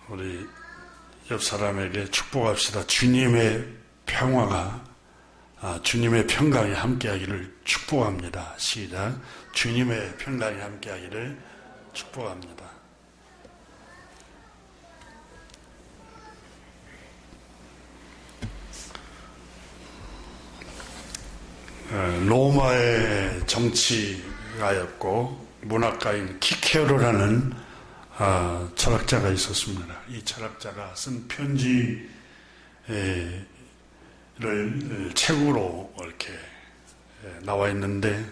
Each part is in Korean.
우리 옆 사람에게 축복합시다. 주님의 평화가, 주님의 평강이 함께하기를 축복합니다. 시작. 주님의 평강이 함께하기를 축복합니다. 로마의 정치가였고 문학가인 키케로라는 철학자가 있었습니다. 이 철학자가 쓴 편지를 책으로 이렇게 나와 있는데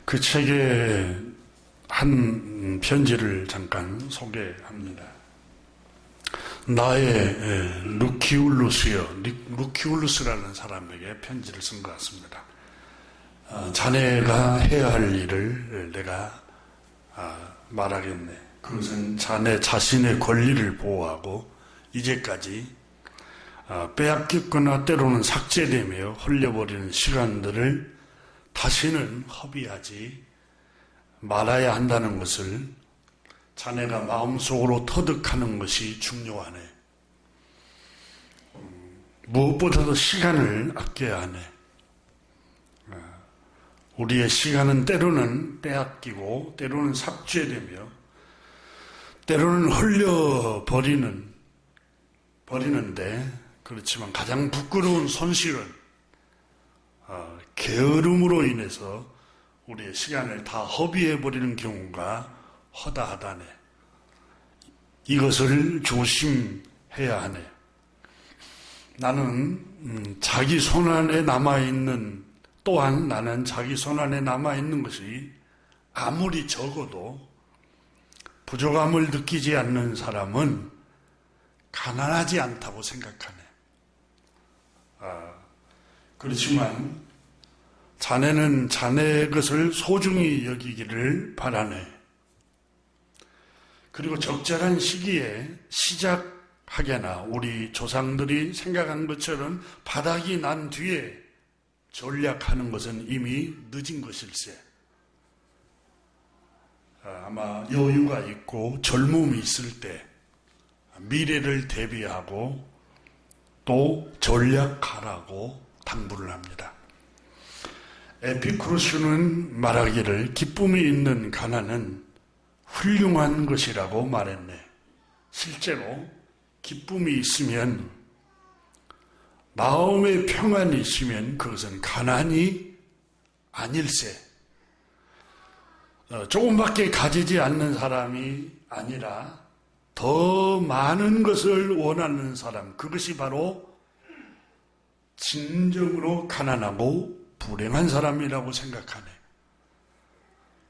그 책에 한 편지를 잠깐 소개합니다. 나의 루키울루스라는 사람에게 편지를 쓴 것 같습니다. 자네가 해야 할 일을 내가 말하겠네. 그것은 자네 자신의 권리를 보호하고 이제까지 빼앗겼거나 때로는 삭제되며 흘려버리는 시간들을 다시는 허비하지 말아야 한다는 것을 자네가 마음속으로 터득하는 것이 중요하네. 무엇보다도 시간을 아껴야 하네. 우리의 시간은 때로는 빼앗기고 때로는 삭제되며 때로는 버리는데 그렇지만 가장 부끄러운 손실은 게으름으로 인해서 우리의 시간을 다 허비해버리는 경우가 허다하다네. 이것을 조심해야 하네. 나는 자기 손안에 남아있는 또한 나는 자기 손안에 남아있는 것이 아무리 적어도 부족함을 느끼지 않는 사람은 가난하지 않다고 생각하네. 그렇지만 자네는 자네의 것을 소중히 여기기를 바라네. 그리고 적절한 시기에 시작하게나 우리 조상들이 생각한 것처럼 바닥이 난 뒤에 전략하는 것은 이미 늦은 것일세. 아마 여유가 있고 젊음이 있을 때 미래를 대비하고 또 전략하라고 당부를 합니다. 에피쿠로스는 말하기를 기쁨이 있는 가난은 훌륭한 것이라고 말했네. 실제로 기쁨이 있으면 마음의 평안이 있으면 그것은 가난이 아닐세. 조금밖에 가지지 않는 사람이 아니라 더 많은 것을 원하는 사람, 그것이 바로 진정으로 가난하고 불행한 사람이라고 생각하네.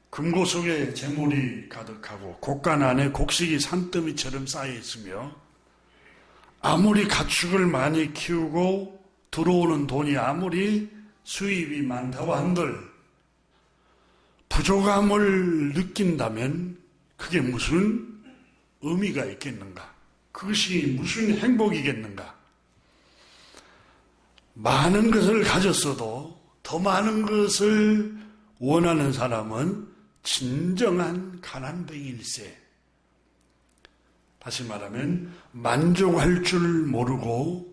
금고 속에 재물이 가득하고 곡간 안에 곡식이 산더미처럼 쌓여 있으며 아무리 가축을 많이 키우고 들어오는 돈이 아무리 수입이 많다고 한들 부족함을 느낀다면 그게 무슨 의미가 있겠는가? 그것이 무슨 행복이겠는가? 많은 것을 가졌어도 더 많은 것을 원하는 사람은 진정한 가난뱅이일세. 다시 말하면 만족할 줄 모르고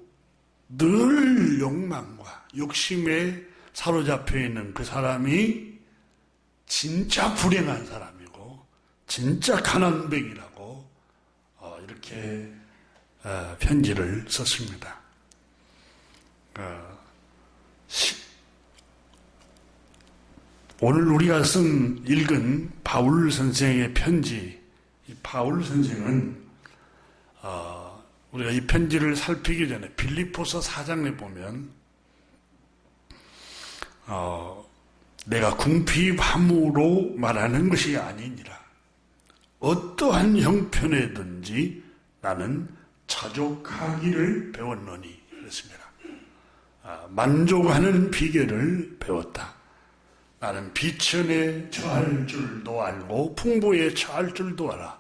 늘 욕망과 욕심에 사로잡혀 있는 그 사람이 진짜 불행한 사람이고 진짜 가난뱅이라고 이렇게 편지를 썼습니다. 오늘 우리가 읽은 바울 선생의 편지, 이 바울 선생은 우리가 이 편지를 살피기 전에 빌립보서 4장에 보면 내가 궁핍함으로 말하는 것이 아니니라. 어떠한 형편에든지 나는 자족하기를 배웠노니 그랬습니다. 만족하는 비결을 배웠다. 나는 비천에 처할 줄도 알고 풍부에 처할 줄도 알아.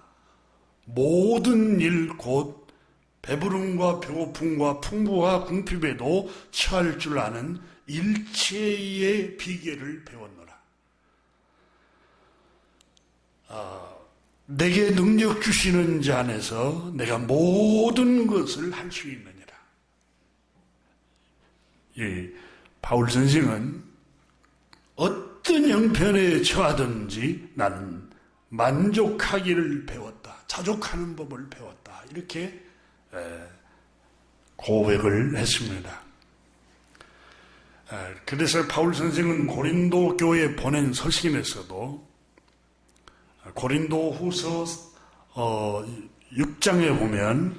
모든 일 곧 배부름과 배고픔과 풍부와 궁핍에도 처할 줄 아는 일체의 비결을 배웠노라. 내게 능력 주시는 자 안에서 내가 모든 것을 할 수 있느니라. 이 바울 선생은 어떤 형편에 처하든지 나는 만족하기를 배웠다. 자족하는 법을 배웠다. 이렇게 고백을 했습니다. 그래서 바울 선생은 고린도 교회에 보낸 서신에서도 고린도 후서 6장에 보면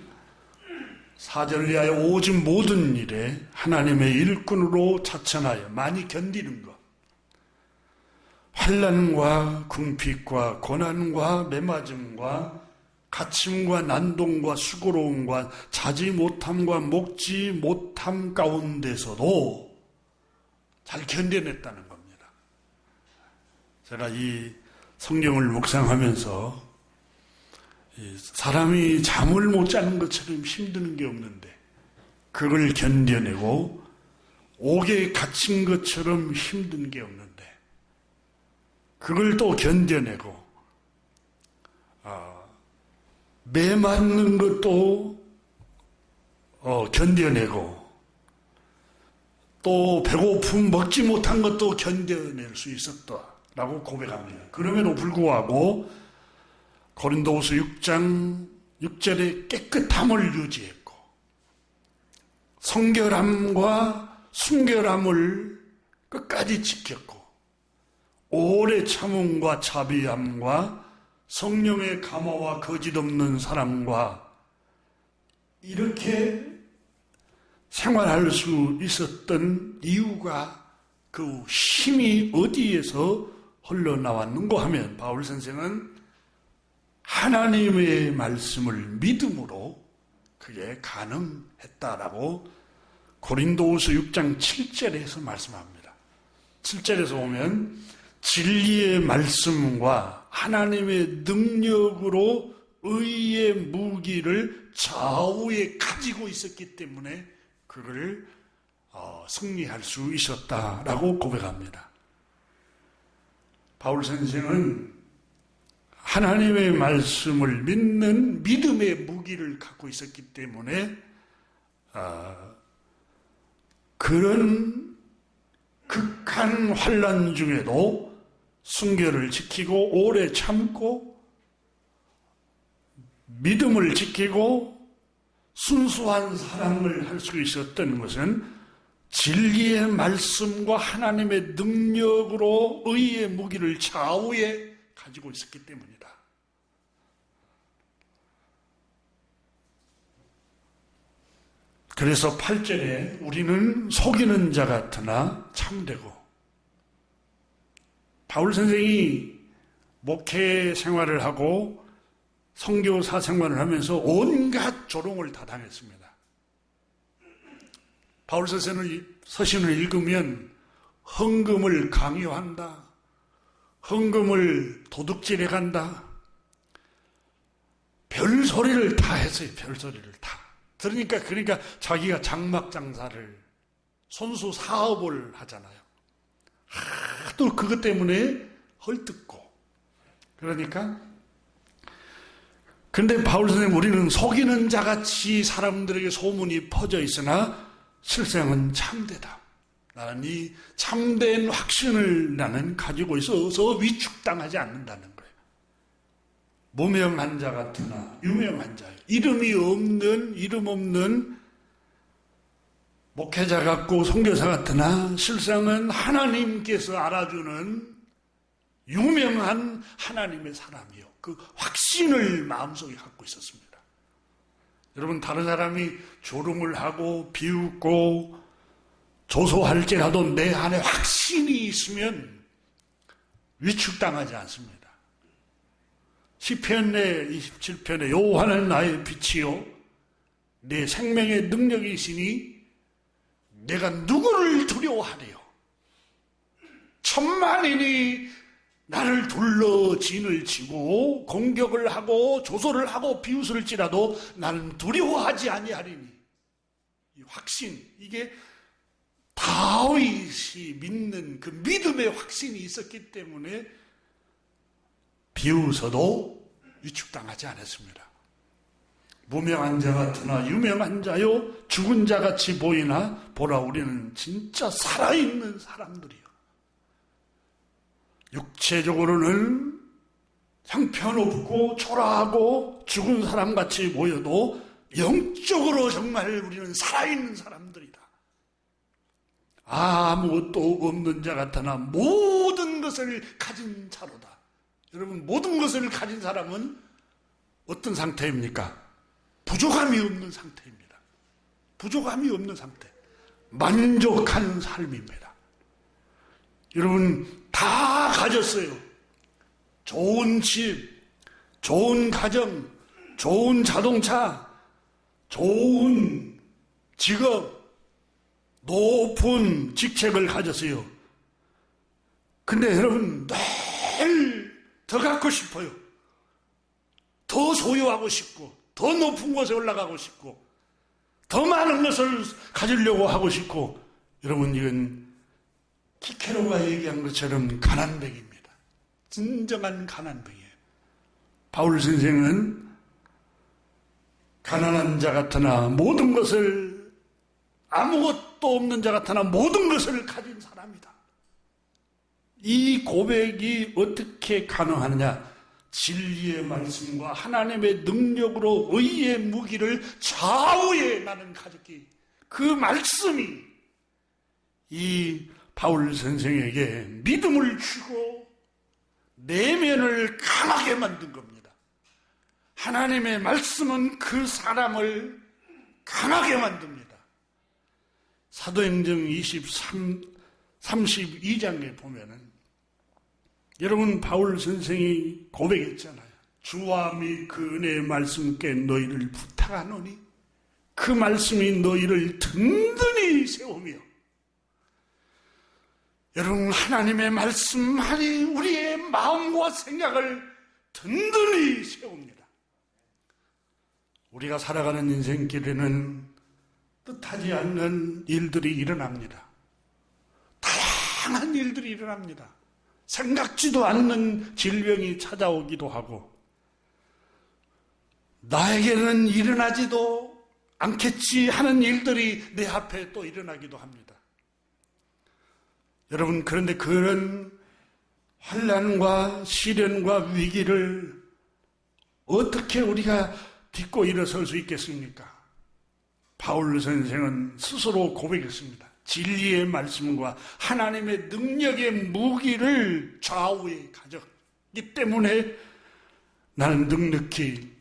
4절 이하에 오직 모든 일에 하나님의 일꾼으로 자천하여 많이 견디는 것, 환난과 궁핍과 고난과 매맞음과 갇힘과 난동과 수고로움과 자지 못함과 먹지 못함 가운데서도 잘 견뎌냈다는 겁니다. 제가 이 성경을 묵상하면서 사람이 잠을 못 자는 것처럼 힘드는 게 없는데 그걸 견뎌내고 옥에 갇힌 것처럼 힘든 게 없는데 그걸 또 견뎌내고 매 맞는 것도 견뎌내고 또 배고픔 먹지 못한 것도 견뎌낼 수 있었다라고 고백합니다. 그럼에도 불구하고 고린도후서 6장 6절에 깨끗함을 유지했고 성결함과 순결함을 끝까지 지켰고 오래 참음과 자비함과 성령의 감화와 거짓 없는 사랑과 이렇게 생활할 수 있었던 이유가 그 힘이 어디에서 흘러나왔는고 하면 바울 선생은 하나님의 말씀을 믿음으로 그게 가능했다라고 고린도후서 6장 7절에서 말씀합니다. 7절에서 보면 진리의 말씀과 하나님의 능력으로 의의 무기를 좌우에 가지고 있었기 때문에 그걸 승리할 수 있었다라고 고백합니다. 바울 선생은 하나님의 말씀을 믿는 믿음의 무기를 갖고 있었기 때문에 그런 극한 환난 중에도 순결을 지키고 오래 참고 믿음을 지키고 순수한 사랑을 할 수 있었던 것은 진리의 말씀과 하나님의 능력으로 의의 무기를 좌우에 가지고 있었기 때문이다. 그래서 8절에 우리는 속이는 자 같으나 참되고 바울 선생이 목회 생활을 하고 선교사 생활을 하면서 온갖 조롱을 다 당했습니다. 바울 서신을 읽으면 헌금을 강요한다. 헌금을 도둑질해 간다. 별소리를 다 했어요. 별소리를 다. 그러니까 자기가 장막 장사를 손수 사업을 하잖아요. 또 그것 때문에 헐뜯고. 그러니까 근데 바울 선생님 우리는 속이는 자같이 사람들에게 소문이 퍼져 있으나 실상은 참되다. 나는 이 참된 확신을 나는 가지고 있어서 위축당하지 않는다는 거예요. 무명한 자 같으나 유명한 자예요. 이름 없는 목회자 같고 선교사 같으나 실상은 하나님께서 알아주는 유명한 하나님의 사람이요. 그 확신을 마음속에 갖고 있었습니다. 여러분 다른 사람이 조롱을 하고 비웃고 조소할지라도 내 안에 확신이 있으면 위축당하지 않습니다. 시편 내 27편에 여호와는 나의 빛이요 내 생명의 능력이 있으니 내가 누구를 두려워하리요. 천만인이 나를 둘러 진을 치고 공격을 하고 조소를 하고 비웃을지라도 나는 두려워하지 아니하리니. 이 확신, 이게 다윗이 믿는 그 믿음의 확신이 있었기 때문에 비웃어도 위축당하지 않았습니다. 무명한 자 같으나 유명한 자요 죽은 자 같이 보이나 보라 우리는 진짜 살아있는 사람들이요. 육체적으로는 형편없고 초라하고 죽은 사람같이 보여도 영적으로 정말 우리는 살아있는 사람들이다. 아무것도 없는 자 같으나 모든 것을 가진 자로다. 여러분, 모든 것을 가진 사람은 어떤 상태입니까? 부족함이 없는 상태입니다. 부족함이 없는 상태. 만족한 삶입니다. 여러분, 다 가졌어요. 좋은 집, 좋은 가정, 좋은 자동차, 좋은 직업, 높은 직책을 가졌어요. 근데 여러분, 늘 더 갖고 싶어요. 더 소유하고 싶고, 더 높은 곳에 올라가고 싶고, 더 많은 것을 가지려고 하고 싶고, 여러분, 이건 키케로가 얘기한 것처럼 가난병입니다. 진정한 가난병이에요. 바울 선생은 가난한 자 같으나 모든 것을, 아무것도 없는 자 같으나 모든 것을 가진 사람이다. 이 고백이 어떻게 가능하느냐? 진리의 말씀과 하나님의 능력으로 의의 무기를 좌우에 나는 가졌기, 그 말씀이 이 바울 선생에게 믿음을 주고 내면을 강하게 만든 겁니다. 하나님의 말씀은 그 사람을 강하게 만듭니다. 사도행전 32장에 보면은 여러분, 바울 선생이 고백했잖아요. 주와 및 그 은혜의 말씀께 너희를 부탁하노니 그 말씀이 너희를 든든히 세우며, 여러분, 하나님의 말씀만이 우리의 마음과 생각을 든든히 세웁니다. 우리가 살아가는 인생길에는 뜻하지 않는 일들이 일어납니다. 다양한 일들이 일어납니다. 생각지도 않는 질병이 찾아오기도 하고, 나에게는 일어나지도 않겠지 하는 일들이 내 앞에 또 일어나기도 합니다. 여러분, 그런데 그런 환난과 시련과 위기를 어떻게 우리가 딛고 일어설 수 있겠습니까? 바울 선생은 스스로 고백했습니다. 진리의 말씀과 하나님의 능력의 무기를 좌우에 가졌기 때문에 나는 넉넉히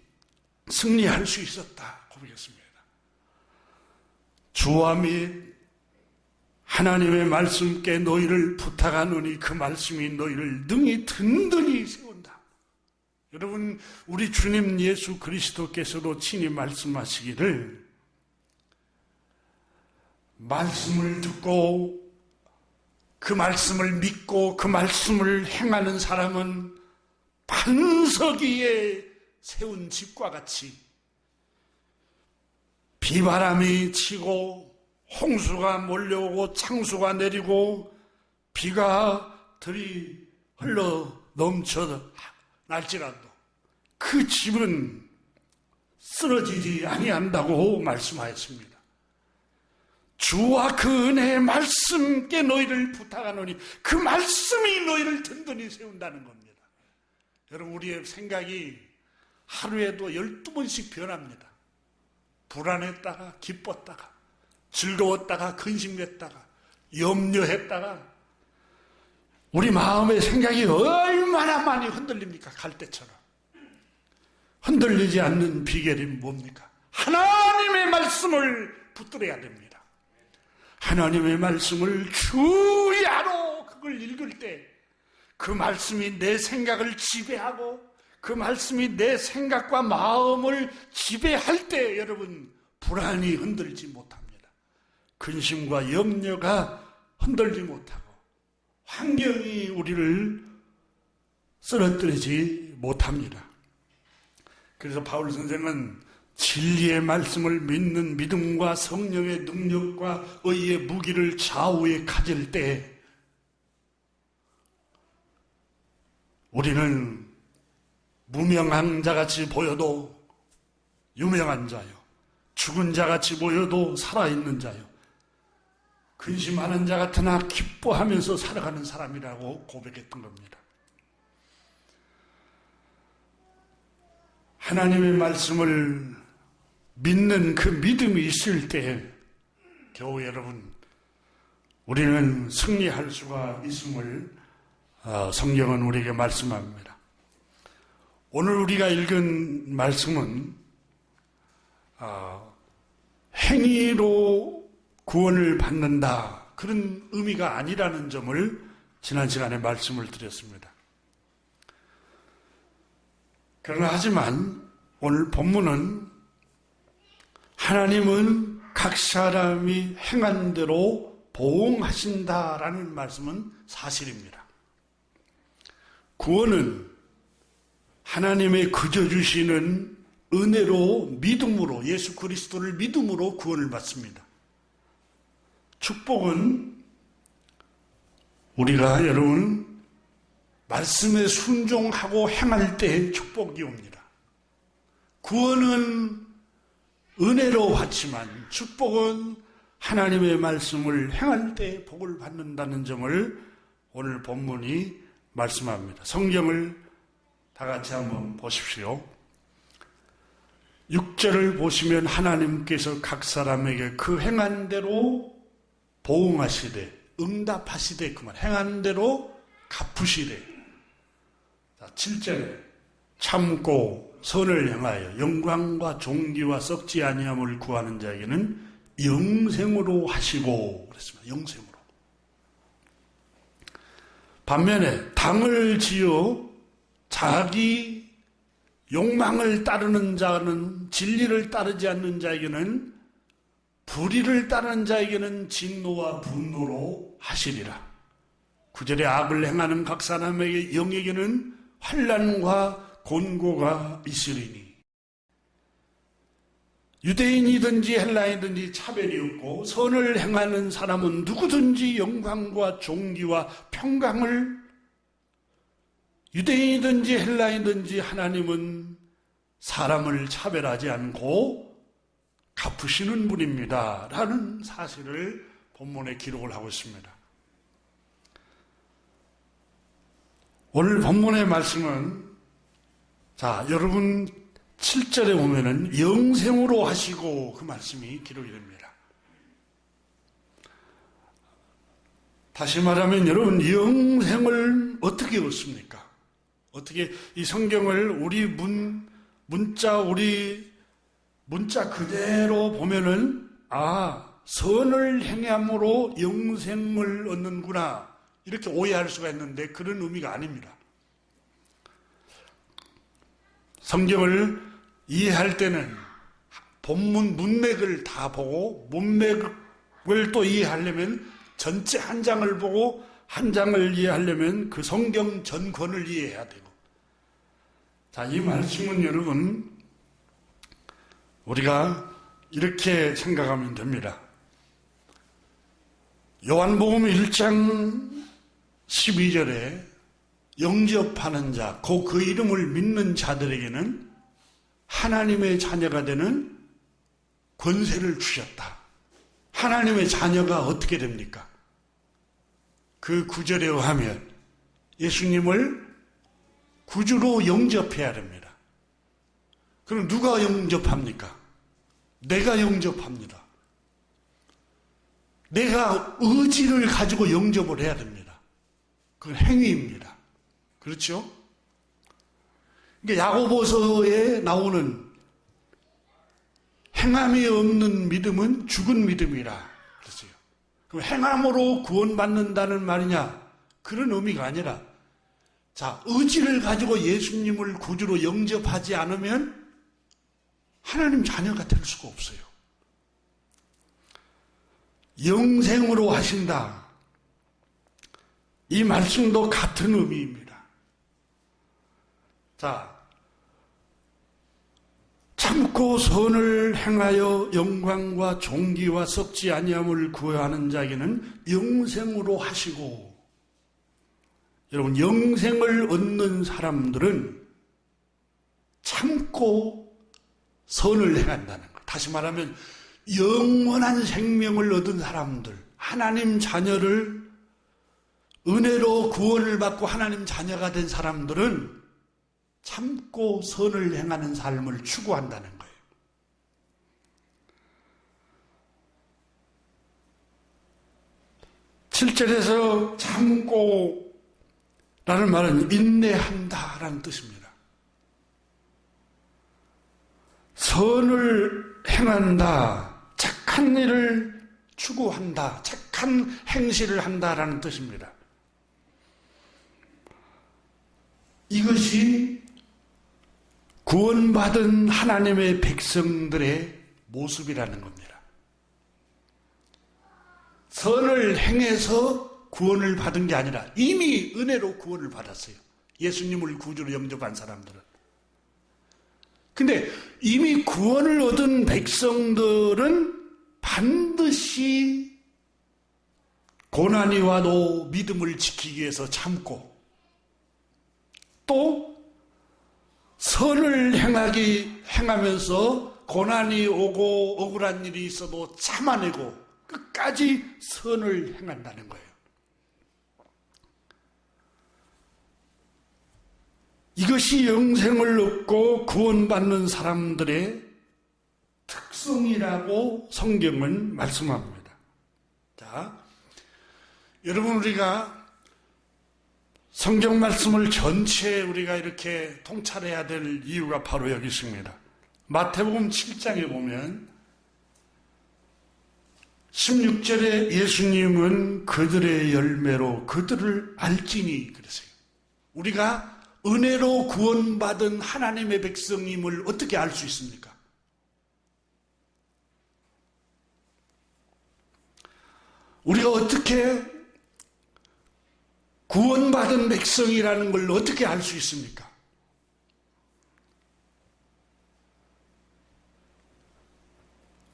승리할 수 있었다 고백했습니다. 주와 및 하나님의 말씀께 너희를 부탁하노니 그 말씀이 너희를 능히 든든히 세운다. 여러분, 우리 주님 예수 그리스도께서도 친히 말씀하시기를, 말씀을 듣고 그 말씀을 믿고 그 말씀을 행하는 사람은 반석 위에 세운 집과 같이 비바람이 치고 홍수가 몰려오고 창수가 내리고 비가 들이 흘러 넘쳐 날지라도 그 집은 쓰러지지 아니한다고 말씀하였습니다. 주와 그 은혜의 말씀께 너희를 부탁하노니 그 말씀이 너희를 든든히 세운다는 겁니다. 여러분, 우리의 생각이 하루에도 12번씩 변합니다. 불안했다가 기뻤다가, 즐거웠다가 근심했다가, 염려했다가, 우리 마음의 생각이 얼마나 많이 흔들립니까? 갈대처럼. 흔들리지 않는 비결이 뭡니까? 하나님의 말씀을 붙들어야 됩니다. 하나님의 말씀을 주야로 그걸 읽을 때 그 말씀이 내 생각을 지배하고 그 말씀이 내 생각과 마음을 지배할 때 여러분, 불안이 흔들지 못합니다. 근심과 염려가 흔들지 못하고 환경이 우리를 쓰러뜨리지 못합니다. 그래서 바울 선생은 진리의 말씀을 믿는 믿음과 성령의 능력과 의의 무기를 좌우에 가질 때 우리는 무명한 자같이 보여도 유명한 자요. 죽은 자같이 보여도 살아있는 자요. 근심하는 자 같으나 기뻐하면서 살아가는 사람이라고 고백했던 겁니다. 하나님의 말씀을 믿는 그 믿음이 있을 때 겨우 여러분 우리는 승리할 수가 있음을 성경은 우리에게 말씀합니다. 오늘 우리가 읽은 말씀은 행위로 구원을 받는다 그런 의미가 아니라는 점을 지난 시간에 말씀을 드렸습니다. 그러나 하지만 오늘 본문은 하나님은 각 사람이 행한 대로 보응하신다라는 말씀은 사실입니다. 구원은 하나님의 그저 주시는 은혜로 믿음으로 예수 그리스도를 믿음으로 구원을 받습니다. 축복은 우리가 여러분 말씀에 순종하고 행할 때 축복이 옵니다. 구원은 은혜로 받지만 축복은 하나님의 말씀을 행할 때 복을 받는다는 점을 오늘 본문이 말씀합니다. 성경을 다 같이 한번 보십시오. 6절을 보시면 하나님께서 각 사람에게 그 행한 대로 보응하시되 응답하시되 그만 행한 대로 갚으시되 7절에 참고 선을 행하여 영광과 존귀와 썩지 아니함을 구하는 자에게는 영생으로 하시고 그랬습니다. 영생으로. 반면에 당을 지어 자기 욕망을 따르는 자는 진리를 따르지 않는 자에게는 불의를 따르는 자에게는 진노와 분노로 하시리라. 9절에 악을 행하는 각 사람에게 영에게는 환난과 곤고가 있으리니 유대인이든지 헬라인이든지 차별이 없고 선을 행하는 사람은 누구든지 영광과 존귀와 평강을 유대인이든지 헬라인이든지 하나님은 사람을 차별하지 않고 갚으시는 분입니다. 라는 사실을 본문에 기록을 하고 있습니다. 오늘 본문의 말씀은 여러분 7절에 보면은 영생으로 하시고 그 말씀이 기록이 됩니다. 다시 말하면 여러분 영생을 어떻게 얻습니까? 어떻게 이 성경을 우리 문자 그대로 보면은 선을 행함으로 영생을 얻는구나 이렇게 오해할 수가 있는데 그런 의미가 아닙니다. 성경을 이해할 때는 본문 문맥을 다 보고 문맥을 또 이해하려면 전체 한 장을 보고 한 장을 이해하려면 그 성경 전권을 이해해야 되고 이 말씀은 여러분 우리가 이렇게 생각하면 됩니다. 요한복음 1장 12절에 영접하는 자, 그 이름을 믿는 자들에게는 하나님의 자녀가 되는 권세를 주셨다. 하나님의 자녀가 어떻게 됩니까? 그 구절에 의하면 예수님을 구주로 영접해야 됩니다. 그럼 누가 영접합니까? 내가 영접합니다. 내가 의지를 가지고 영접을 해야 됩니다. 그건 행위입니다. 그렇죠? 야고보서에 나오는 행함이 없는 믿음은 죽은 믿음이라 그랬어요. 그럼 행함으로 구원받는다는 말이냐? 그런 의미가 아니라 의지를 가지고 예수님을 구주로 영접하지 않으면 하나님 자녀가 될 수가 없어요. 영생으로 하신다. 이 말씀도 같은 의미입니다. 참고 선을 행하여 영광과 존귀와 썩지 아니함을 구하는 자에게는 영생으로 하시고 여러분 영생을 얻는 사람들은 참고 선을 행한다는 것. 다시 말하면 영원한 생명을 얻은 사람들, 하나님 자녀를 은혜로 구원을 받고 하나님 자녀가 된 사람들은 참고 선을 행하는 삶을 추구한다는 거예요. 7절에서 참고 라는 말은 인내한다라는 뜻입니다. 선을 행한다, 착한 일을 추구한다, 착한 행실을 한다라는 뜻입니다. 이것이 구원받은 하나님의 백성들의 모습이라는 겁니다. 선을 행해서 구원을 받은 게 아니라 이미 은혜로 구원을 받았어요. 예수님을 구주로 영접한 사람들은. 근데 이미 구원을 얻은 백성들은 반드시 고난이 와도 믿음을 지키기 위해서 참고 또 선을 행하면서 고난이 오고 억울한 일이 있어도 참아내고 끝까지 선을 행한다는 거예요. 이것이 영생을 얻고 구원받는 사람들의 특성이라고 성경은 말씀합니다. 자, 여러분 우리가 성경 말씀을 전체 우리가 이렇게 통찰해야 될 이유가 바로 여기 있습니다. 마태복음 7장에 보면 16절에 예수님은 그들의 열매로 그들을 알지니 그랬어요. 우리가 은혜로 구원받은 하나님의 백성임을 어떻게 알 수 있습니까? 우리가 어떻게 구원받은 백성이라는 걸 어떻게 알 수 있습니까?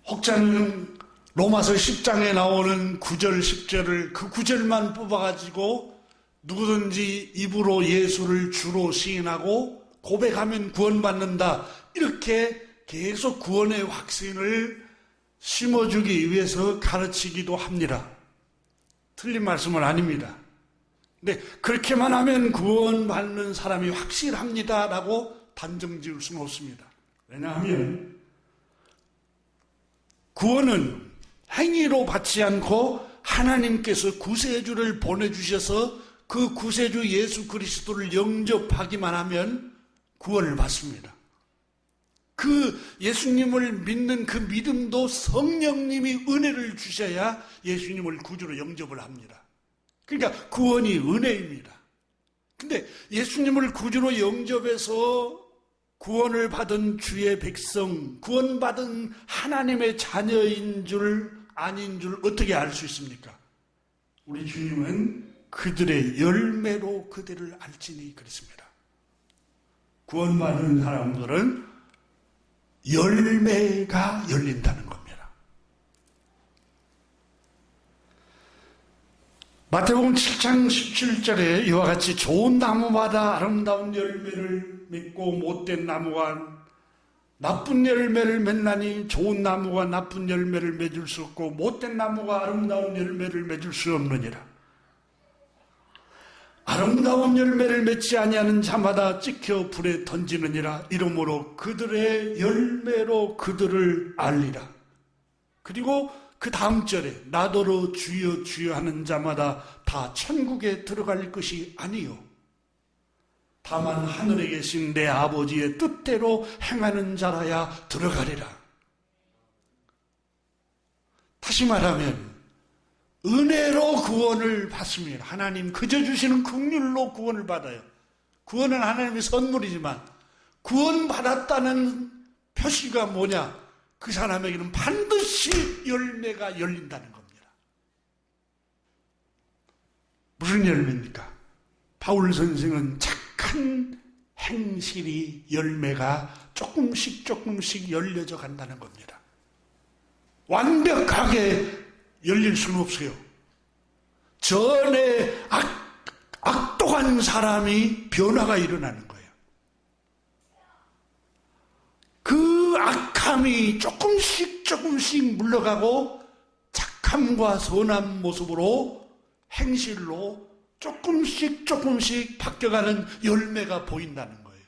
혹자는 로마서 10장에 나오는 9절, 10절을 그 9절만 뽑아가지고 누구든지 입으로 예수를 주로 시인하고 고백하면 구원받는다. 이렇게 계속 구원의 확신을 심어주기 위해서 가르치기도 합니다. 틀린 말씀은 아닙니다. 근데 그렇게만 하면 구원받는 사람이 확실합니다라고 단정 지을 수는 없습니다. 왜냐하면 구원은 행위로 받지 않고 하나님께서 구세주를 보내주셔서 그 구세주 예수 그리스도를 영접하기만 하면 구원을 받습니다. 그 예수님을 믿는 그 믿음도 성령님이 은혜를 주셔야 예수님을 구주로 영접을 합니다. 그러니까 구원이 은혜입니다. 근데 예수님을 구주로 영접해서 구원을 받은 주의 백성, 구원받은 하나님의 자녀인 줄 아닌 줄 어떻게 알 수 있습니까? 우리 주님은 그들의 열매로 그들을 알지니 그랬습니다. 구원받은 사람들은 열매가 열린다는 겁니다. 마태복음 7장 17절에 이와 같이 좋은 나무마다 아름다운 열매를 맺고 못된 나무가 나쁜 열매를 맺나니 좋은 나무가 나쁜 열매를 맺을 수 없고 못된 나무가 아름다운 열매를 맺을 수 없느니라. 아름다운 열매를 맺지 아니하는 자마다 찍혀 불에 던지느니라. 이러므로 그들의 열매로 그들을 알리라. 그리고 그 다음 절에 나더러 주여 주여 하는 자마다 다 천국에 들어갈 것이 아니요 다만 하늘에 계신 내 아버지의 뜻대로 행하는 자라야 들어가리라. 다시 말하면 은혜로 구원을 받습니다. 하나님 그저 주시는 긍휼로 구원을 받아요. 구원은 하나님의 선물이지만 구원받았다는 표시가 뭐냐? 그 사람에게는 반드시 열매가 열린다는 겁니다. 무슨 열매입니까? 바울 선생은 착한 행실이 열매가 조금씩 열려져 간다는 겁니다. 완벽하게 열릴 수는 없어요. 전에 악독한 사람이 변화가 일어나는 거예요. 그 악함이 조금씩 물러가고 착함과 선한 모습으로 행실로 조금씩 바뀌어가는 열매가 보인다는 거예요.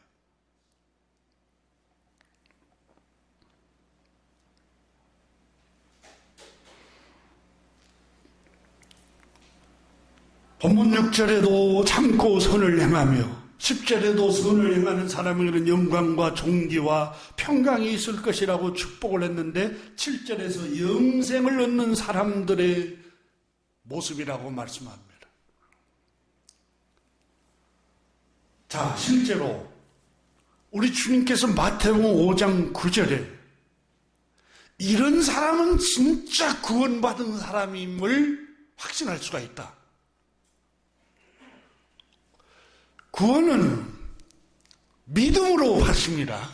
본문 6절에도 참고 선을 행하며 10절에도 선을 행하는 사람에게는 영광과 존귀와 평강이 있을 것이라고 축복을 했는데 7절에서 영생을 얻는 사람들의 모습이라고 말씀합니다. 자, 실제로 우리 주님께서 마태복음 5장 9절에 이런 사람은 진짜 구원받은 사람임을 확신할 수가 있다. 구원은 믿음으로 받습니다.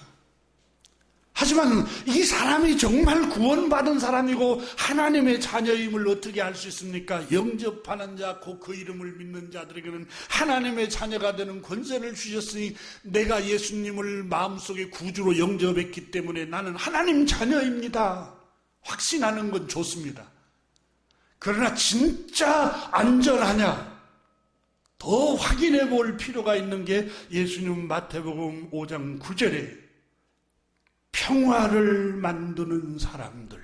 하지만 이 사람이 정말 구원받은 사람이고 하나님의 자녀임을 어떻게 알 수 있습니까? 영접하는 자, 곧 그 이름을 믿는 자들에게는 하나님의 자녀가 되는 권세를 주셨으니 내가 예수님을 마음속에 구주로 영접했기 때문에 나는 하나님 자녀입니다. 확신하는 건 좋습니다. 그러나 진짜 안전하냐? 더 확인해 볼 필요가 있는 게 예수님 마태복음 5장 9절에 평화를 만드는 사람들,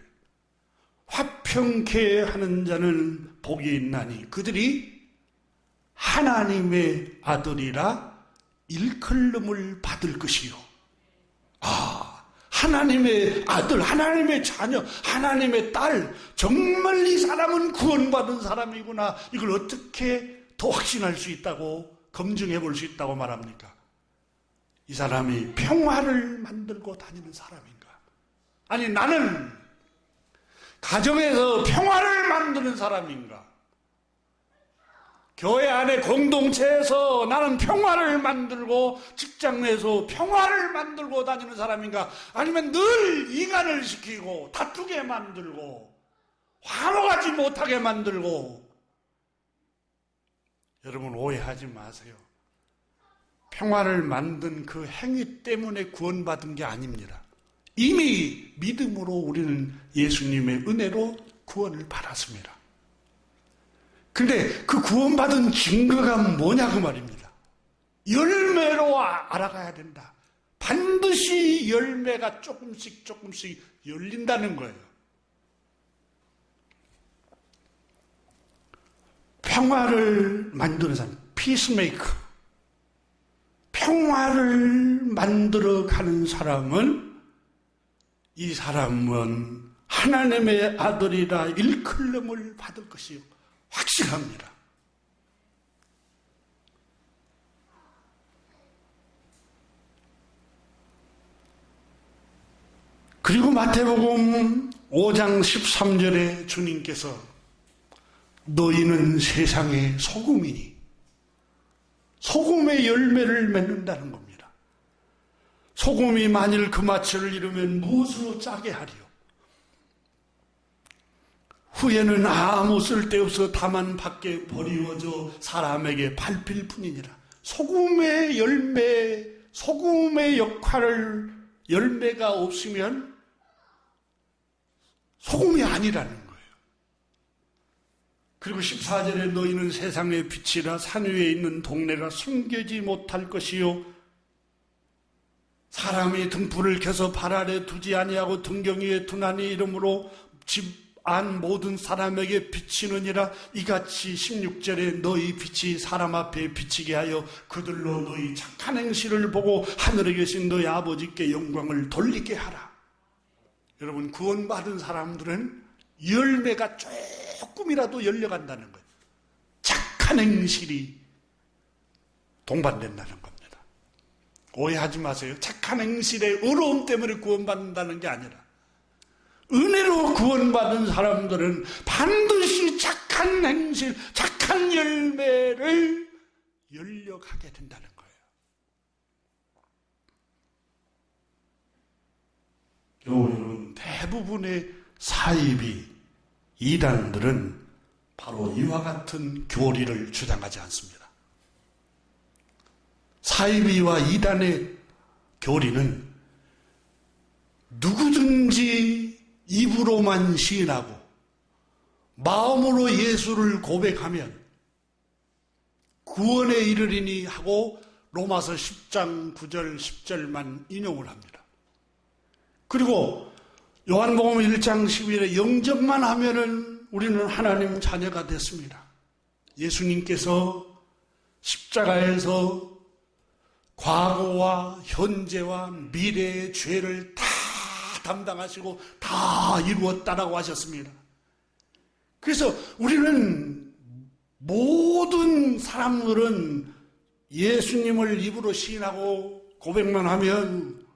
화평케 하는 자는 복이 있나니 그들이 하나님의 아들이라 일컬음을 받을 것이요. 하나님의 아들, 하나님의 자녀, 하나님의 딸, 정말 이 사람은 구원받은 사람이구나. 이걸 어떻게 더 확신할 수 있다고, 검증해 볼 수 있다고 말합니까? 이 사람이 평화를 만들고 다니는 사람인가? 아니, 나는 가정에서 평화를 만드는 사람인가? 교회 안에 공동체에서 나는 평화를 만들고 직장 내에서 평화를 만들고 다니는 사람인가? 아니면 늘 이간을 시키고 다투게 만들고 화목하지 못하게 만들고. 여러분, 오해하지 마세요. 평화를 만든 그 행위 때문에 구원받은 게 아닙니다. 이미 믿음으로 우리는 예수님의 은혜로 구원을 받았습니다. 근데 그 구원받은 증거가 뭐냐고 말입니다. 열매로 알아가야 된다. 반드시 열매가 조금씩 열린다는 거예요. 평화를 만드는 사람, 피스메이커. 평화를 만들어가는 사람은, 이 사람은 하나님의 아들이라 일컬음을 받을 것이요. 확실합니다. 그리고 마태복음 5장 13절에 주님께서 너희는 세상의 소금이니 소금의 열매를 맺는다는 겁니다. 소금이 만일 그 맛을 잃으면 무엇으로 짜게 하리요? 후에는 아무 쓸데없어 다만 밖에 버리워져 사람에게 밟힐 뿐이니라. 소금의 열매, 소금의 역할을, 열매가 없으면 소금이 아니라는 거예요. 그리고 14절에 너희는 세상의 빛이라 산 위에 있는 동네가 숨기지 못할 것이요 사람이 등불을 켜서 발 아래 두지 아니하고 등경 위에 두나니 이러므로 집 안 모든 사람에게 비치느니라. 이같이 16절에 너희 빛이 사람 앞에 비치게 하여 그들로 너희 착한 행실을 보고 하늘에 계신 너희 아버지께 영광을 돌리게 하라. 여러분, 구원받은 사람들은 열매가 조금이라도 열려간다는 거예요. 착한 행실이 동반된다는 겁니다. 오해하지 마세요. 착한 행실의 어려움 때문에 구원받는다는 게 아니라 은혜로 구원받은 사람들은 반드시 착한 행실, 착한 열매를 열려가게 된다는 거예요. 여러분, 대부분의 사이비, 이단들은 바로 이와 같은 교리를 주장하지 않습니다. 사이비와 이단의 교리는 누구든지 입으로만 시인하고 마음으로 예수를 고백하면 구원에 이르리니 하고 로마서 10장 9절 10절만 인용을 합니다. 그리고 요한복음 1장 12절에 영접만 하면은 우리는 하나님 자녀가 됐습니다. 예수님께서 십자가에서 과거와 현재와 미래의 죄를 다 담당하시고 다 이루었다라고 하셨습니다. 그래서 우리는 모든 사람들은 예수님을 입으로 시인하고 고백만 하면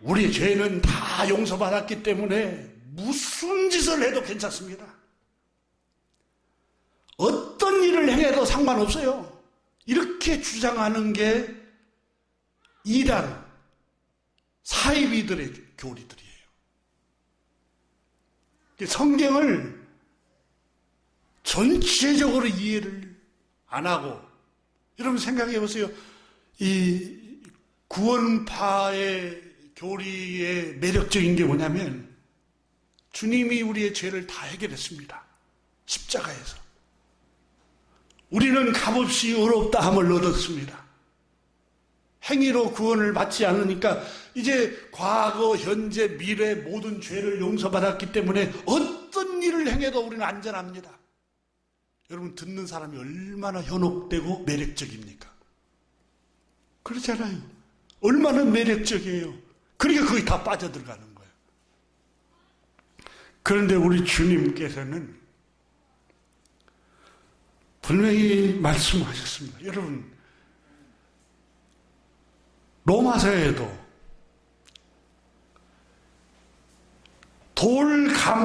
우리 죄는 다 용서받았기 때문에 무슨 짓을 해도 괜찮습니다. 어떤 일을 행해도 상관없어요. 이렇게 주장하는 게 이단 사이비들의 교리들이에요. 성경을 전체적으로 이해를 안 하고, 여러분 생각해 보세요. 이 구원파의 교리의 매력적인 게 뭐냐면 주님이 우리의 죄를 다 해결했습니다. 십자가에서. 우리는 값없이 의롭다함을 얻었습니다. 행위로 구원을 받지 않으니까 이제 과거, 현재, 미래 모든 죄를 용서받았기 때문에 어떤 일을 행해도 우리는 안전합니다. 여러분 듣는 사람이 얼마나 현혹되고 매력적입니까? 그렇잖아요. 얼마나 매력적이에요. 그러니까 거기 다 빠져들어가는 거예요. 그런데 우리 주님께서는 분명히 말씀하셨습니다. 여러분 로마서에도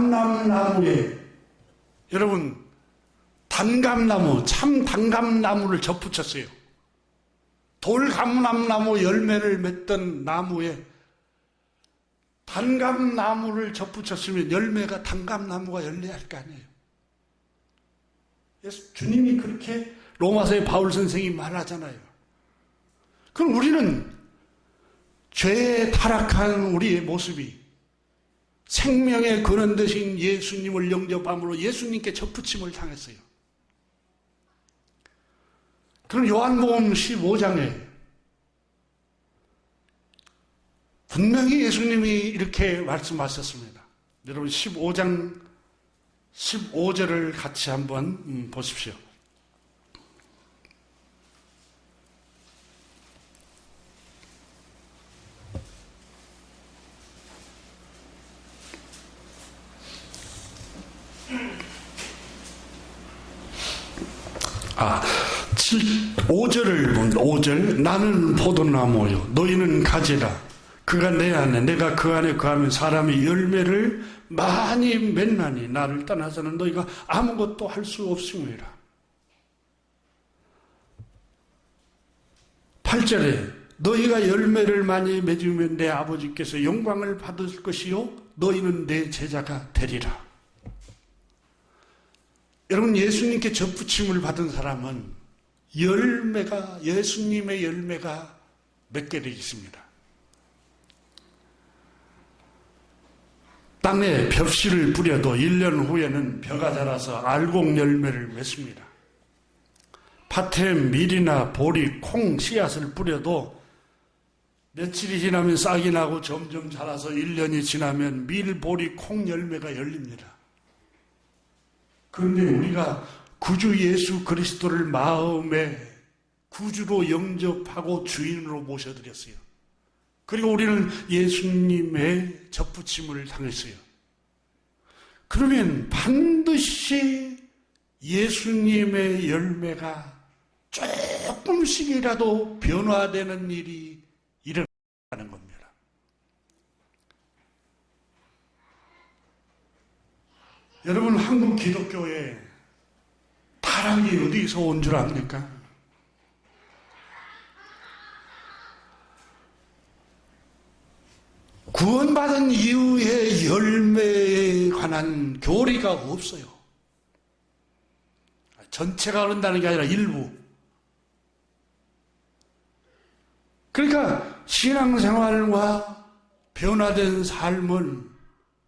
돌감람나무에 여러분 단감나무, 참 단감나무를 접붙였어요. 돌감람나무 열매를 맺던 나무에 단감나무를 접붙였으면 열매가 단감나무가 열려야 할 거 아니에요. 그래서 주님이 그렇게 로마서의 바울 선생이 말하잖아요. 그럼 우리는 죄에 타락한 우리의 모습이 생명의 근원 되신 예수님을 영접함으로 예수님께 접붙임을 당했어요. 그럼 요한복음 15장에 분명히 예수님이 이렇게 말씀하셨습니다. 여러분 15장 15절을 같이 한번 보십시오. 아, 5절을 보면 5절 나는 포도나무요 너희는 가지라 그가 내 안에 내가 그 안에 거하면 사람이 열매를 많이 맺나니 나를 떠나서는 너희가 아무것도 할 수 없음이라. 8절에 너희가 열매를 많이 맺으면 내 아버지께서 영광을 받을 것이요 너희는 내 제자가 되리라. 여러분 예수님께 접붙임을 받은 사람은 예수님의 열매가 맺게 되어 있습니다. 땅에 벽씨를 뿌려도 1년 후에는 벼가 자라서 알곡 열매를 맺습니다. 밭에 밀이나 보리, 콩, 씨앗을 뿌려도 며칠이 지나면 싹이 나고 점점 자라서 1년이 지나면 밀, 보리, 콩 열매가 열립니다. 그런데 우리가 구주 예수 그리스도를 마음의 구주로 영접하고 주인으로 모셔드렸어요. 그리고 우리는 예수님의 접붙임을 당했어요. 그러면 반드시 예수님의 열매가 조금씩이라도 변화되는 일이 일어나는 겁니다. 여러분 한국 기독교에 타락이 어디서 온 줄 압니까? 구원받은 이후의 열매에 관한 교리가 없어요. 전체가 그런다는 게 아니라 일부. 그러니까 신앙생활과 변화된 삶은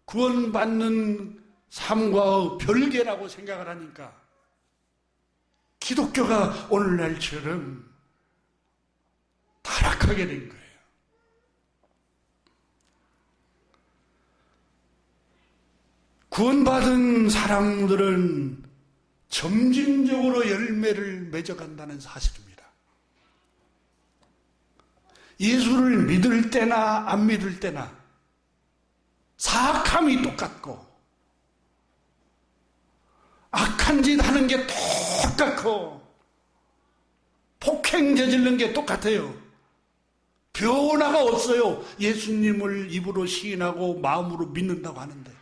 구원받는 삶과 별개라고 생각을 하니까 기독교가 오늘날처럼 타락하게 된 거예요. 구원받은 사람들은 점진적으로 열매를 맺어간다는 사실입니다. 예수를 믿을 때나 안 믿을 때나 사악함이 똑같고 악한 짓 하는 게 똑같고 폭행 저지르는 게 똑같아요. 변화가 없어요. 예수님을 입으로 시인하고 마음으로 믿는다고 하는데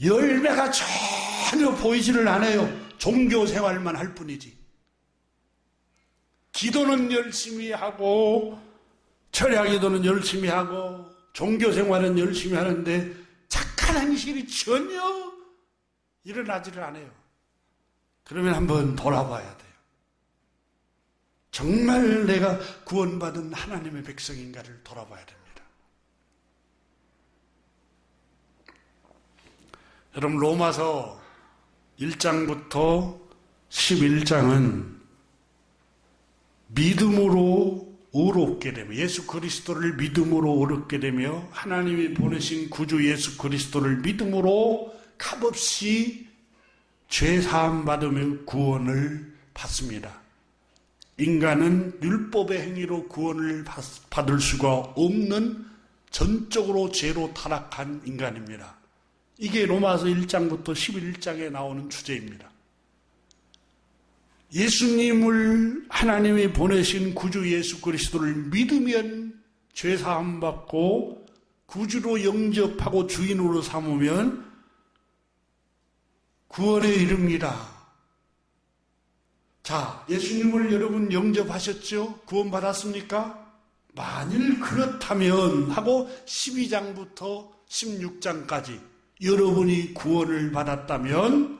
열매가 전혀 보이지를 않아요. 종교 생활만 할 뿐이지. 기도는 열심히 하고 철야 기도는 열심히 하고 종교 생활은 열심히 하는데 착한 행실이 전혀 일어나지를 않아요. 그러면 한번 돌아봐야 돼요. 정말 내가 구원받은 하나님의 백성인가를 돌아봐야 됩니다. 여러분, 로마서 1장부터 11장은 믿음으로 의롭게 되며 예수 그리스도를 믿음으로 의롭게 되며 하나님이 보내신 구주 예수 그리스도를 믿음으로 값없이 죄 사함 받으며 구원을 받습니다. 인간은 율법의 행위로 구원을 받을 수가 없는 전적으로 죄로 타락한 인간입니다. 이게 로마서 1장부터 11장에 나오는 주제입니다. 예수님을 하나님이 보내신 구주 예수 그리스도를 믿으면 죄 사함 받고 구주로 영접하고 주인으로 삼으면 구원에 이릅니다. 자, 예수님을 여러분 영접하셨죠? 구원 받았습니까? 만일 그렇다면 하고 12장부터 16장까지 여러분이 구원을 받았다면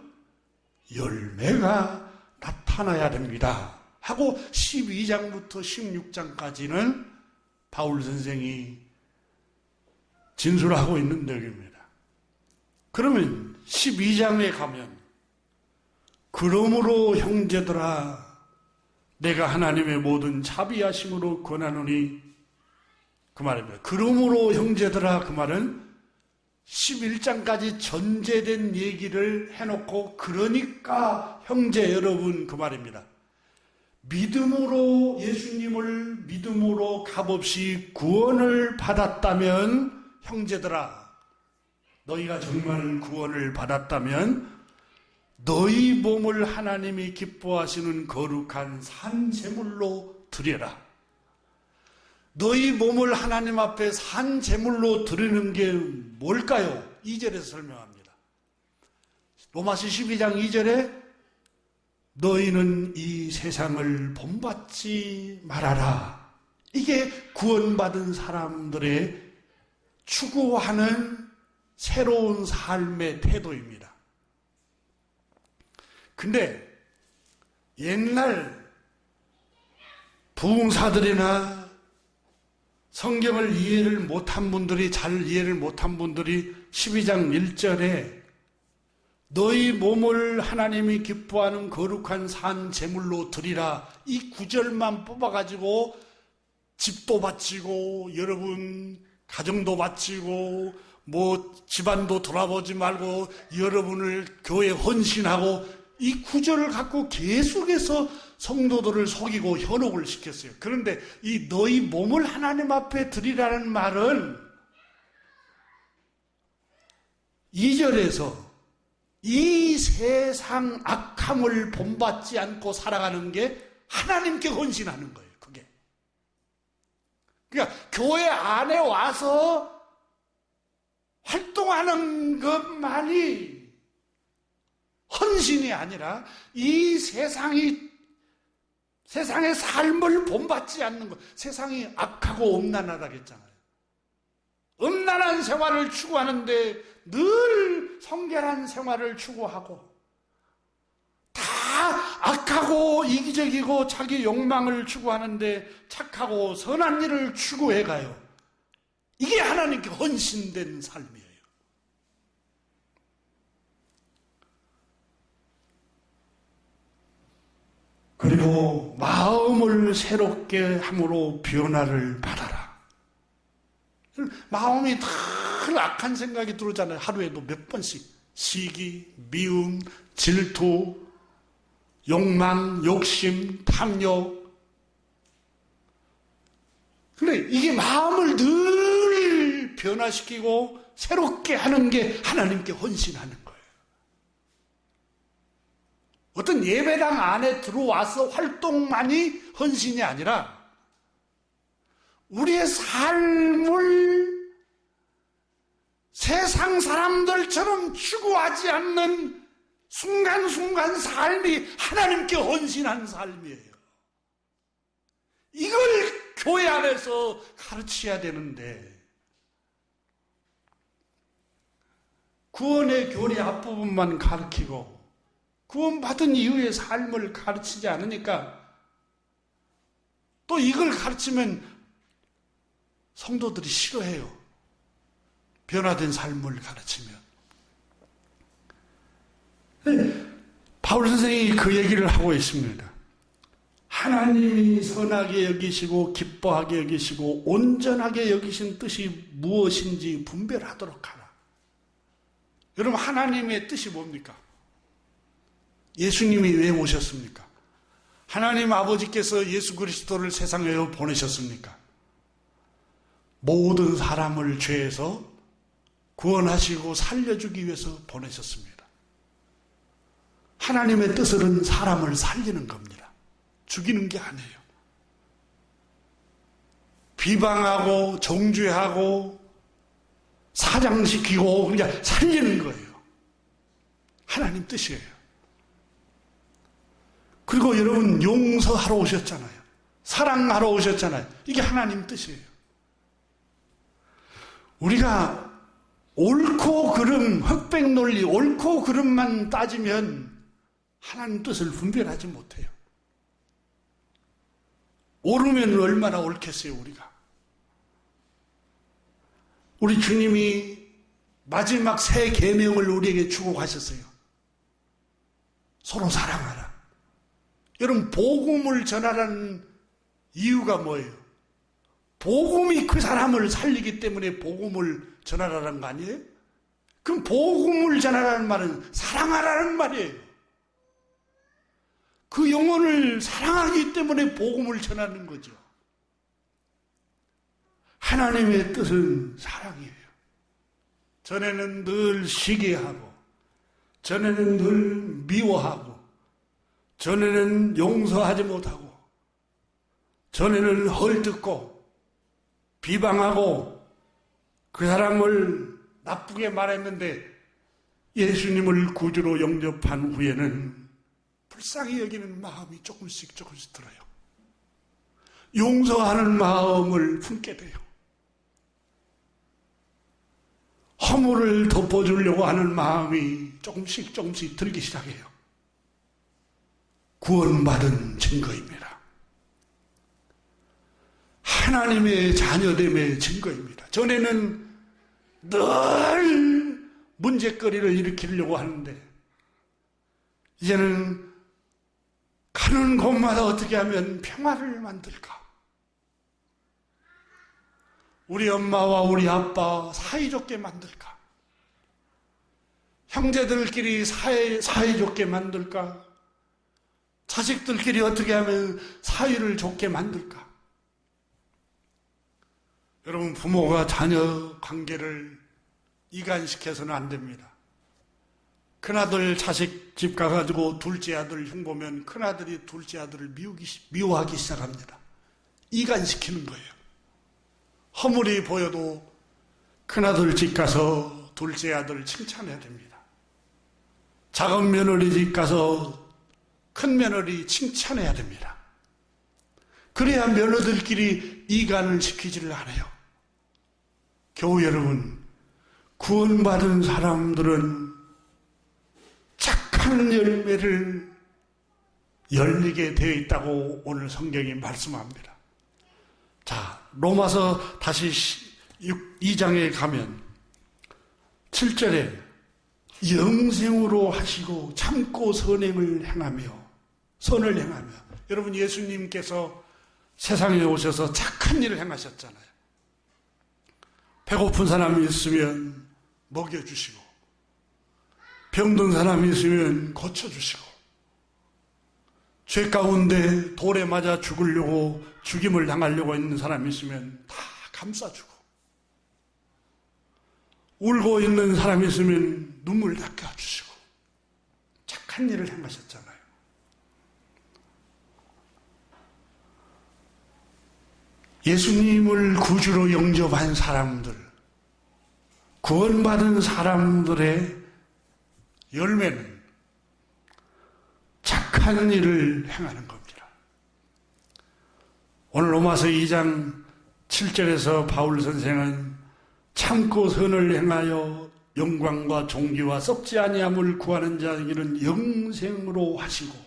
열매가 나타나야 됩니다. 하고 12장부터 16장까지는 바울 선생이 진술하고 있는 내용입니다. 그러면 12장에 가면 그러므로 형제들아 내가 하나님의 모든 자비하심으로 권하노니 그 말입니다. 그러므로 형제들아 그 말은 11장까지 전제된 얘기를 해놓고 그러니까 형제 여러분 그 말입니다. 믿음으로 예수님을 믿음으로 값없이 구원을 받았다면 형제들아 너희가 정말 구원을 받았다면 너희 몸을 하나님이 기뻐하시는 거룩한 산 제물로 드려라. 너희 몸을 하나님 앞에 산 제물로 드리는 게 뭘까요? 2절에서 설명합니다. 로마서 12장 2절에 너희는 이 세상을 본받지 말아라. 이게 구원받은 사람들의 추구하는 새로운 삶의 태도입니다. 근데 옛날 부흥사들이나 성경을 이해를 못한 분들이 잘 이해를 못한 분들이 12장 1절에 너희 몸을 하나님이 기뻐하는 거룩한 산 제물로 드리라 이 구절만 뽑아가지고 집도 바치고 여러분 가정도 바치고 뭐 집안도 돌아보지 말고 여러분을 교회에 헌신하고 이 구절을 갖고 계속해서 성도들을 속이고 현혹을 시켰어요. 그런데 이 너희 몸을 하나님 앞에 드리라는 말은 2절에서 이 세상 악함을 본받지 않고 살아가는 게 하나님께 헌신하는 거예요. 그게. 그러니까 교회 안에 와서 활동하는 것만이 헌신이 아니라 이 세상의 삶을 본받지 않는 것. 세상이 악하고 엄난하다 그랬잖아요. 음란한 생활을 추구하는데 늘 성결한 생활을 추구하고 다 악하고 이기적이고 자기 욕망을 추구하는데 착하고 선한 일을 추구해가요. 이게 하나님께 헌신된 삶이에요. 그리고 마음을 새롭게 함으로 변화를 받아라. 마음이 늘 악한 생각이 들어오잖아요. 하루에도 몇 번씩. 시기, 미움, 질투, 욕망, 욕심, 탐욕. 근데 이게 마음을 늘 변화시키고 새롭게 하는 게 하나님께 헌신하는 거예요. 어떤 예배당 안에 들어와서 활동만이 헌신이 아니라 우리의 삶을 세상 사람들처럼 추구하지 않는 순간순간 삶이 하나님께 헌신한 삶이에요. 이걸 교회 안에서 가르쳐야 되는데 구원의 교리 앞부분만 가르치고 구원받은 이후의 삶을 가르치지 않으니까 또 이걸 가르치면 성도들이 싫어해요. 변화된 삶을 가르치면. 바울 선생이 그 얘기를 하고 있습니다. 하나님이 선하게 여기시고 기뻐하게 여기시고 온전하게 여기신 뜻이 무엇인지 분별하도록 하라. 여러분, 하나님의 뜻이 뭡니까? 예수님이 왜 오셨습니까? 하나님 아버지께서 예수 그리스도를 세상에 보내셨습니까? 모든 사람을 죄에서 구원하시고 살려주기 위해서 보내셨습니다. 하나님의 뜻은 사람을 살리는 겁니다. 죽이는 게 아니에요. 비방하고 정죄하고 사장시키고 그냥 살리는 거예요. 하나님 뜻이에요. 그리고 여러분 용서하러 오셨잖아요. 사랑하러 오셨잖아요. 이게 하나님 뜻이에요. 우리가 옳고 그름, 흑백 논리, 옳고 그름만 따지면 하나님 뜻을 분별하지 못해요. 옳으면 얼마나 옳겠어요, 우리가. 우리 주님이 마지막 새 계명을 우리에게 주고 가셨어요. 서로 사랑하라. 여러분, 복음을 전하라는 이유가 뭐예요? 복음이 그 사람을 살리기 때문에 복음을 전하라는 거 아니에요? 그럼 복음을 전하라는 말은 사랑하라는 말이에요. 그 영혼을 사랑하기 때문에 복음을 전하는 거죠. 하나님의 뜻은 사랑이에요. 전에는 늘 시기하고, 전에는 늘 미워하고, 전에는 용서하지 못하고, 전에는 헐뜯고, 비방하고, 그 사람을 나쁘게 말했는데 예수님을 구주로 영접한 후에는 불쌍히 여기는 마음이 조금씩 들어요. 용서하는 마음을 품게 돼요. 허물을 덮어주려고 하는 마음이 조금씩 들기 시작해요. 구원받은 증거입니다. 하나님의 자녀됨의 증거입니다. 전에는 늘 문제거리를 일으키려고 하는데 이제는 가는 곳마다 어떻게 하면 평화를 만들까? 우리 엄마와 우리 아빠 사이좋게 만들까? 형제들끼리 사이좋게 만들까? 자식들끼리 어떻게 하면 사이를 좋게 만들까? 여러분, 부모가 자녀 관계를 이간시켜서는 안 됩니다. 큰아들 자식 집 가가지고 둘째 아들 흉보면 큰아들이 둘째 아들을 미워하기 시작합니다. 이간시키는 거예요. 허물이 보여도 큰아들 집 가서 둘째 아들 칭찬해야 됩니다. 작은 며느리 집 가서 큰 며느리 칭찬해야 됩니다. 그래야 며느들끼리 이간을 시키지를 않아요. 교우 여러분, 구원받은 사람들은 착한 열매를 열리게 되어 있다고 오늘 성경이 말씀합니다. 자, 로마서 다시 2장에 가면 7절에 영생으로 하시고 참고 선행을 행하며 선을 행하며, 여러분 예수님께서 세상에 오셔서 착한 일을 행하셨잖아요. 배고픈 사람이 있으면 먹여주시고, 병든 사람이 있으면 고쳐주시고, 죄 가운데 돌에 맞아 죽으려고 죽임을 당하려고 있는 사람이 있으면 다 감싸주고, 울고 있는 사람이 있으면 눈물 닦아주시고, 착한 일을 행하셨잖아요. 예수님을 구주로 영접한 사람들, 구원받은 사람들의 열매는 착한 일을 행하는 겁니다. 오늘 로마서 2장 7절에서 바울 선생은 참고 선을 행하여 영광과 존귀와 썩지 아니함을 구하는 자에게는 영생으로 하시고,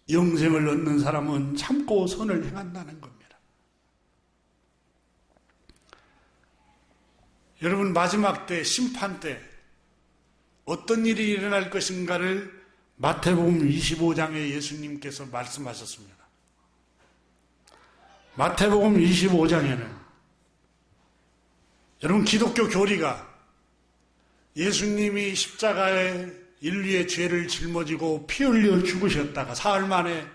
영생을 얻는 사람은 참고 선을 행한다는 겁니다. 여러분, 마지막 때, 심판 때 어떤 일이 일어날 것인가를 마태복음 25장에 예수님께서 말씀하셨습니다. 마태복음 25장에는 여러분, 기독교 교리가 예수님이 십자가에 인류의 죄를 짊어지고 피 흘려 죽으셨다가 사흘 만에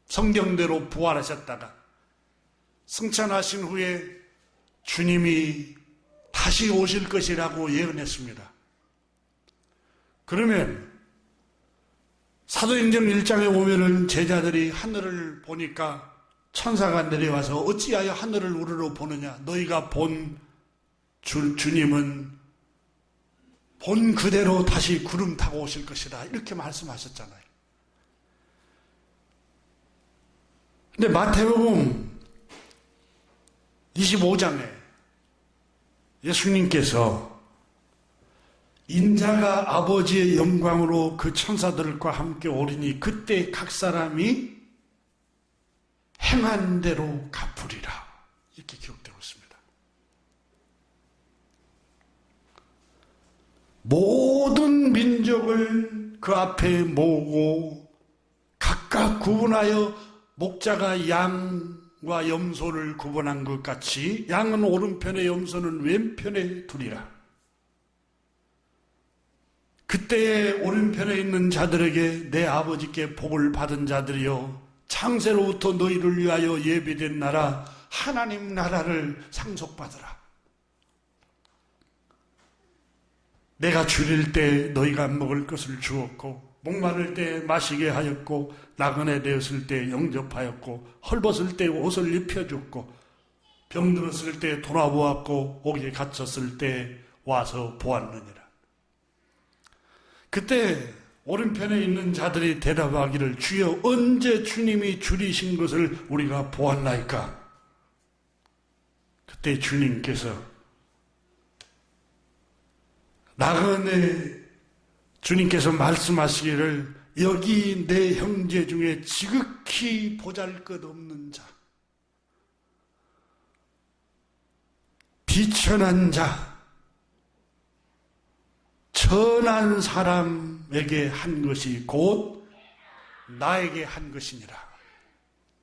성경대로 부활하셨다가 승천하신 후에 주님이 다시 오실 것이라고 예언했습니다. 그러면 사도행전 1장에 보면은 제자들이 하늘을 보니까 천사가 내려와서 어찌하여 하늘을 우러러 보느냐, 너희가 본 주님은 본 그대로 다시 구름 타고 오실 것이다, 이렇게 말씀하셨잖아요. 근데 마태복음 25장에 예수님께서 인자가 아버지의 영광으로 그 천사들과 함께 오리니 그때 각 사람이 행한 대로 갚으리라, 이렇게 기록되고 있습니다. 모든 민족을 그 앞에 모으고 각각 구분하여 목자가 양과 염소를 구분한 것 같이 양은 오른편에 염소는 왼편에 두리라. 그때에 오른편에 있는 자들에게 내 아버지께 복을 받은 자들이여, 창세로부터 너희를 위하여 예비된 나라 하나님 나라를 상속받으라. 내가 줄일 때 너희가 먹을 것을 주었고, 목마를 때 마시게 하였고, 나그네 되었을 때 영접하였고, 헐벗을 때 옷을 입혀줬고, 병들었을 때 돌아보았고, 옥에 갇혔을 때 와서 보았느니라. 그때 오른편에 있는 자들이 대답하기를, 주여 언제 주님이 줄이신 것을 우리가 보았나이까? 그때 주님께서 나그네 주님께서 말씀하시기를, 여기 내 형제 중에 지극히 보잘것없는 자, 비천한 자, 천한 사람에게 한 것이 곧 나에게 한 것이니라,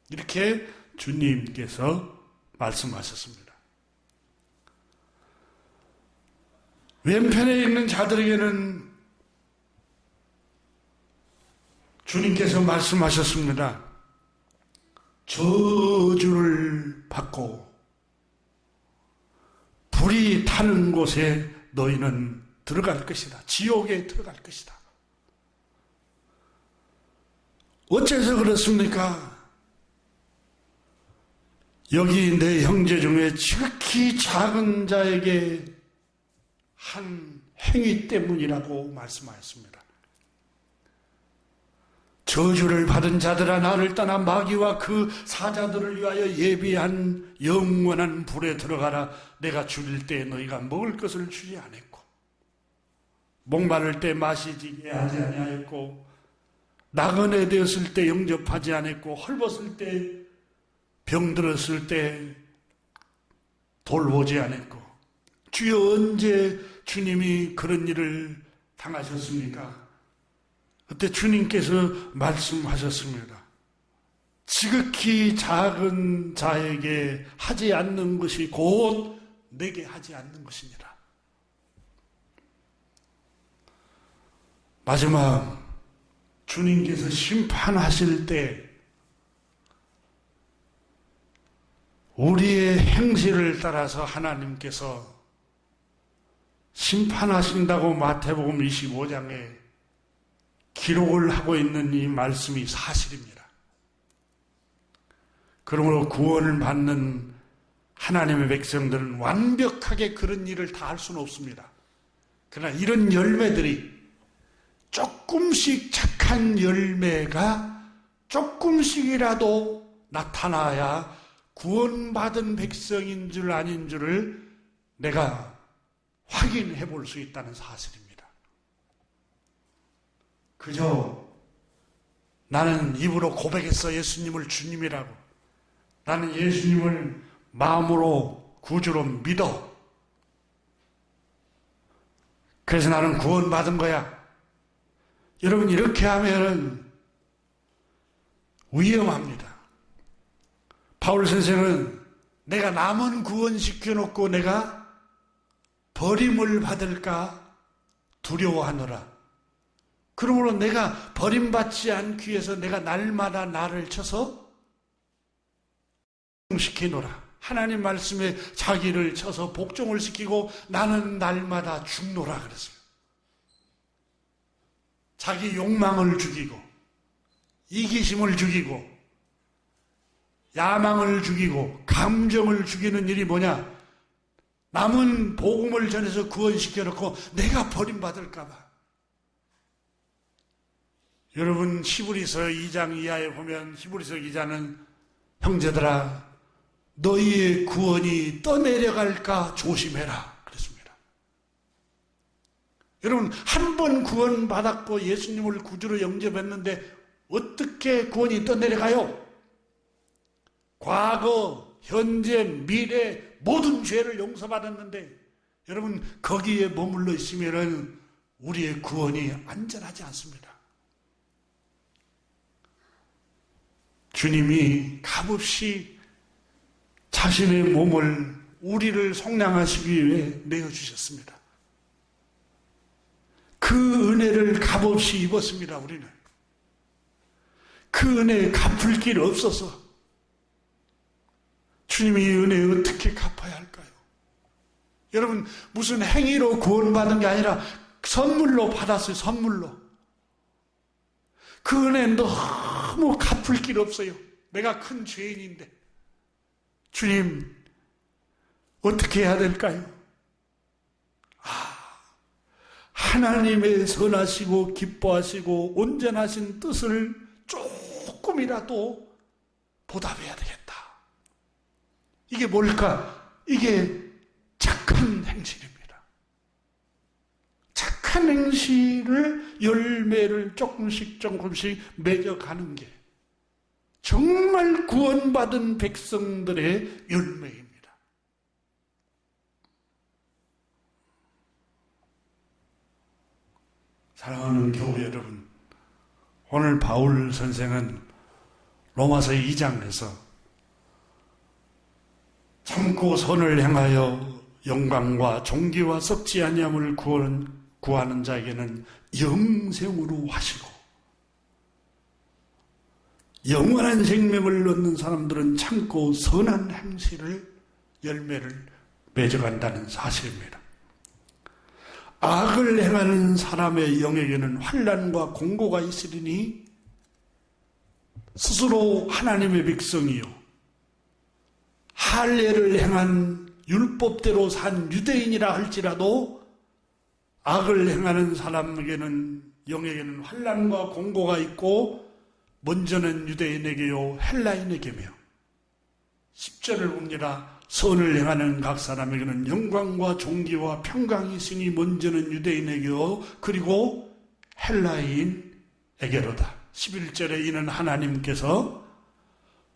이렇게 주님께서 말씀하셨습니다. 왼편에 있는 자들에게는 주님께서 말씀하셨습니다. 저주를 받고 불이 타는 곳에 너희는 들어갈 것이다. 지옥에 들어갈 것이다. 어째서 그렇습니까? 여기 내 형제 중에 지극히 작은 자에게 한 행위 때문이라고 말씀하였습니다. 저주를 받은 자들아, 나를 떠나 마귀와 그 사자들을 위하여 예비한 영원한 불에 들어가라. 내가 줄일 때 너희가 먹을 것을 주지 않았고, 목마를 때 마시지게 하지 아니하였고, 나그네 되었을 때 영접하지 않았고, 헐벗을 때, 병들었을 때 돌보지 않았고, 주여 언제 주님이 그런 일을 당하셨습니까? 그때 주님께서 말씀하셨습니다. 지극히 작은 자에게 하지 않는 것이 곧 내게 하지 않는 것이니라. 마지막 주님께서 심판하실 때 우리의 행실을 따라서 하나님께서 심판하신다고 마태복음 25장에 기록을 하고 있는 이 말씀이 사실입니다. 그러므로 구원을 받는 하나님의 백성들은 완벽하게 그런 일을 다 할 수는 없습니다. 그러나 이런 열매들이 조금씩 착한 열매가 조금씩이라도 나타나야 구원받은 백성인 줄 아닌 줄을 내가 확인해 볼 수 있다는 사실입니다. 그저 나는 입으로 고백했어 예수님을 주님이라고, 나는 예수님을 마음으로 구주로 믿어, 그래서 나는 구원받은 거야. 여러분, 이렇게 하면은 위험합니다. 바울 선생은 내가 남은 구원시켜놓고 내가 버림을 받을까 두려워하노라. 그러므로 내가 버림받지 않기 위해서 내가 날마다 나를 쳐서 시키노라. 하나님 말씀에 자기를 쳐서 복종을 시키고 나는 날마다 죽노라 그랬어요. 자기 욕망을 죽이고 이기심을 죽이고 야망을 죽이고 감정을 죽이는 일이 뭐냐? 남은 복음을 전해서 구원시켜놓고 내가 버림받을까 봐. 여러분, 히브리서 2장 이하에 보면 히브리서 기자는 형제들아 너희의 구원이 떠내려갈까 조심해라 그랬습니다. 여러분, 한 번 구원받았고 예수님을 구주로 영접했는데 어떻게 구원이 떠내려가요? 과거, 현재, 미래 모든 죄를 용서받았는데 여러분, 거기에 머물러 있으면 우리의 구원이 안전하지 않습니다. 주님이 값없이 자신의 몸을 우리를 속량하시기 위해 내어주셨습니다. 그 은혜를 값없이 입었습니다. 우리는 그 은혜에 갚을 길 없어서 주님이 이 은혜 어떻게 갚아야 할까요? 여러분, 무슨 행위로 구원받은 게 아니라 선물로 받았어요. 선물로. 그 은혜 너무 갚을 길 없어요. 내가 큰 죄인인데 주님 어떻게 해야 될까요? 하나님의 선하시고 기뻐하시고 온전하신 뜻을 조금이라도 보답해야 되겠다. 이게 뭘까? 이게 착한 행실입니다. 착한 행실을 열매를 조금씩 맺어가는 게 정말 구원받은 백성들의 열매입니다. 사랑하는 교회 여러분, 오늘 바울 선생은 로마서 2장에서 참고 선을 행하여 영광과 존귀와 썩지 아니함을 구하는 자에게는 영생으로 하시고 영원한 생명을 얻는 사람들은 참고 선한 행실을 열매를 맺어간다는 사실입니다. 악을 행하는 사람의 영에게는 환난과 공고가 있으리니 스스로 하나님의 백성이요 할례를 행한 율법대로 산 유대인이라 할지라도 악을 행하는 사람에게는 영에게는 환난과 공고가 있고 먼저는 유대인에게요 헬라인에게며 10절을 봅니다. 선을 행하는 각 사람에게는 영광과 존귀와 평강이 있으니 먼저는 유대인에게요 그리고 헬라인에게로다. 11절에 이는 하나님께서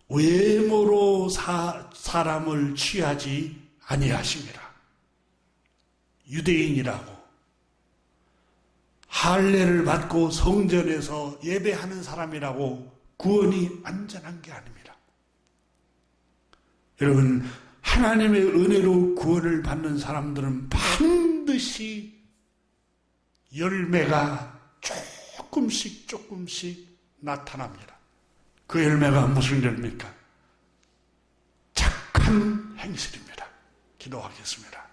외모로 사람을 취하지 아니하심이라. 유대인이라고 할례를 받고 성전에서 예배하는 사람이라고 구원이 안전한 게 아닙니다. 여러분, 하나님의 은혜로 구원을 받는 사람들은 반드시 열매가 조금씩 나타납니다. 그 열매가 무슨 열매입니까? 착한 행실입니다. 기도하겠습니다.